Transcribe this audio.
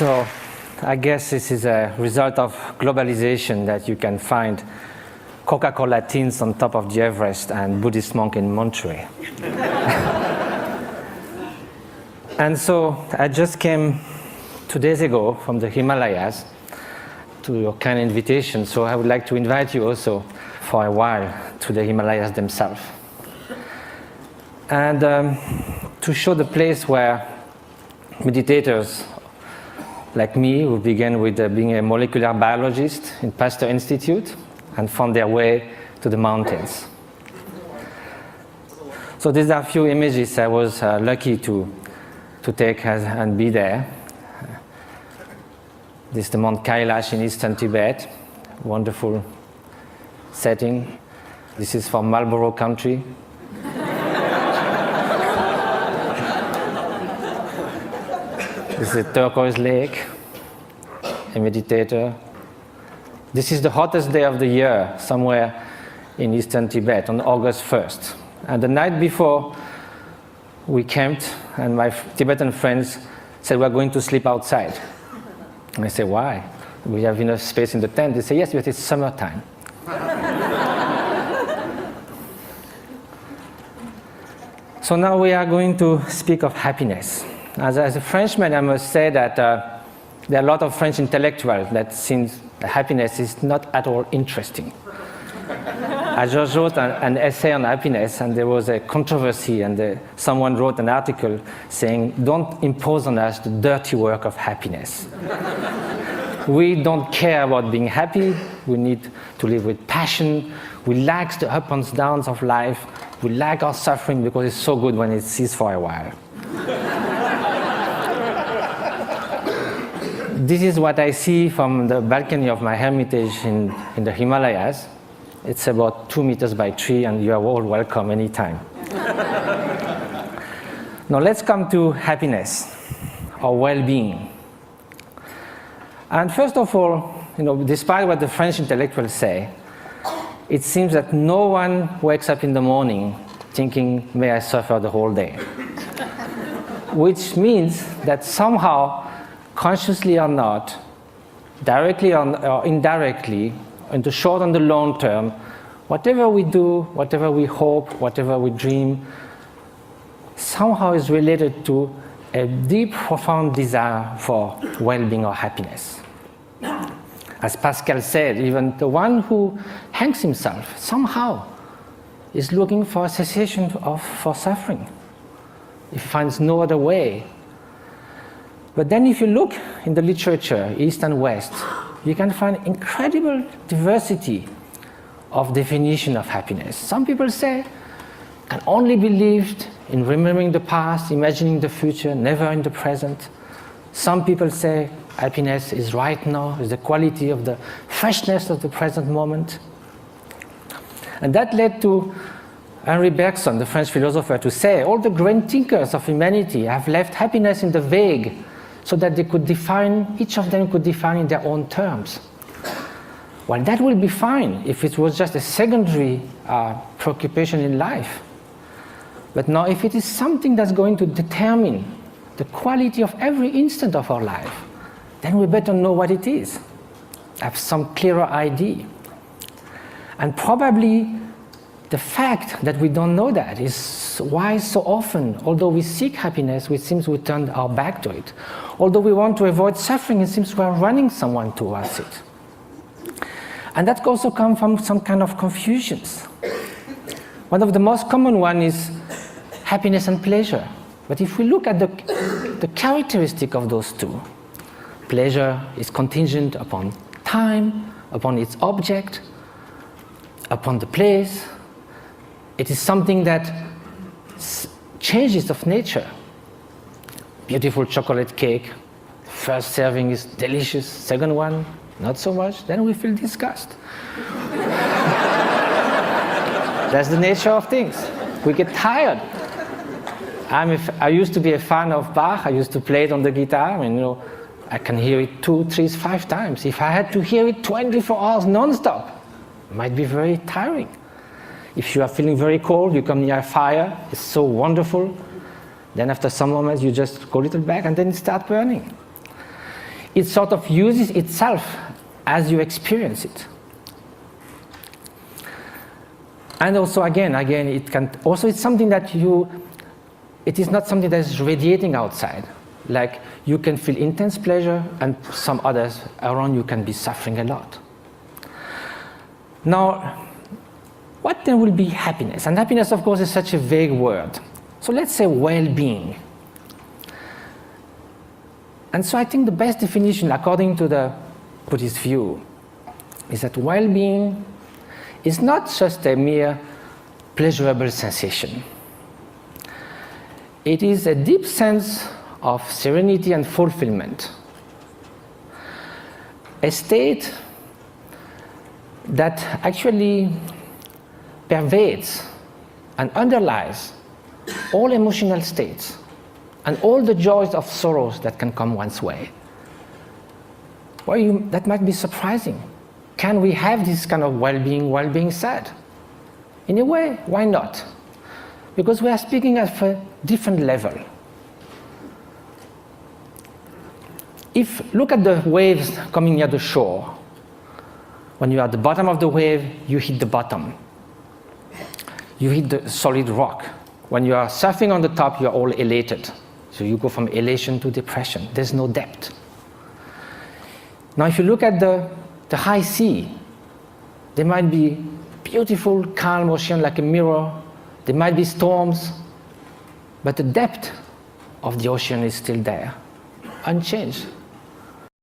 So I guess this is a result of globalization that you can find Coca-Cola tins on top of the Everest and Buddhist monk in Monterey. And so I just came 2 days ago from the Himalayas to your kind invitation, so I would like to invite you also for a while to the Himalayas themselves. And to show the place where meditators like me, who began with being a molecular biologist in Pasteur Institute and found their way to the mountains. So these are a few images I was lucky to take and be there. This is the Mount Kailash in eastern Tibet, wonderful setting. This is from Marlborough country. This is a turquoise lake, a meditator. This is the hottest day of the year, somewhere in eastern Tibet, on August 1st. And the night before, we camped, and my Tibetan friends said, we're going to sleep outside. And I said, why? We have enough space in the tent. They said, yes, but it's summertime. So now we are going to speak of happiness. As a Frenchman, I must say that there are a lot of French intellectuals that think happiness is not at all interesting. I just wrote an essay on happiness, and there was a controversy, and someone wrote an article saying, don't impose on us the dirty work of happiness. We don't care about being happy. We need to live with passion. We like the ups and downs of life. We like our suffering because it's so good when it ceases for a while. This is what I see from the balcony of my hermitage in the Himalayas. It's about 2 meters by 3, and you are all welcome anytime. Now let's come to happiness, or well-being. And first of all, despite what the French intellectuals say, it seems that no one wakes up in the morning thinking, may I suffer the whole day. Which means that somehow, consciously or not, directly or indirectly, in the short and the long term, whatever we do, whatever we hope, whatever we dream, somehow is related to a deep, profound desire for well-being or happiness. As Pascal said, even the one who hangs himself somehow is looking for a cessation for suffering. He finds no other way. But then if you look in the literature, East and West, you can find incredible diversity of definition of happiness. Some people say can only be lived in remembering the past, imagining the future, never in the present. Some people say happiness is right now, is the quality of the freshness of the present moment. And that led to Henri Bergson, the French philosopher, to say all the great thinkers of humanity have left happiness in the vague, so that they could define, each of them could define in their own terms. Well, that will be fine if it was just a secondary preoccupation in life. But now, if it is something that's going to determine the quality of every instant of our life, then we better know what it is, have some clearer idea. And probably the fact that we don't know that is why so often, although we seek happiness, it seems we turn our back to it. Although we want to avoid suffering, it seems we are running someone towards it. And that also comes from some kind of confusions. One of the most common one is happiness and pleasure. But if we look at the characteristic of those two, pleasure is contingent upon time, upon its object, upon the place. It is something that changes of nature. Beautiful chocolate cake, first serving is delicious, second one, not so much, then we feel disgust. That's the nature of things. We get tired. I used to be a fan of Bach. I used to play it on the guitar, and I can hear it 2, 3, 5 times. If I had to hear it 24 hours non-stop, it might be very tiring. If you are feeling very cold, you come near a fire, it's so wonderful. Then after some moments, you just go a little back and then it starts burning. it sort of uses itself as you experience it. And also, again, it's something that it is not something that is radiating outside. Like, you can feel intense pleasure, and some others around you can be suffering a lot. Now, what then will be happiness? And happiness, of course, is such a vague word. So let's say well-being. And so I think the best definition, according to the Buddhist view, is that well-being is not just a mere pleasurable sensation. It is a deep sense of serenity and fulfillment, a state that actually pervades and underlies all emotional states and all the joys of sorrows that can come one's way. Well, that might be surprising. Can we have this kind of well-being while being sad? In a way, why not? Because we are speaking at a different level. Look at the waves coming near the shore. When you are at the bottom of the wave, you hit the bottom. You hit the solid rock. When you are surfing on the top, you are all elated. So you go from elation to depression. There's no depth. Now, if you look at the high sea, there might be beautiful, calm ocean like a mirror. There might be storms, but the depth of the ocean is still there, unchanged.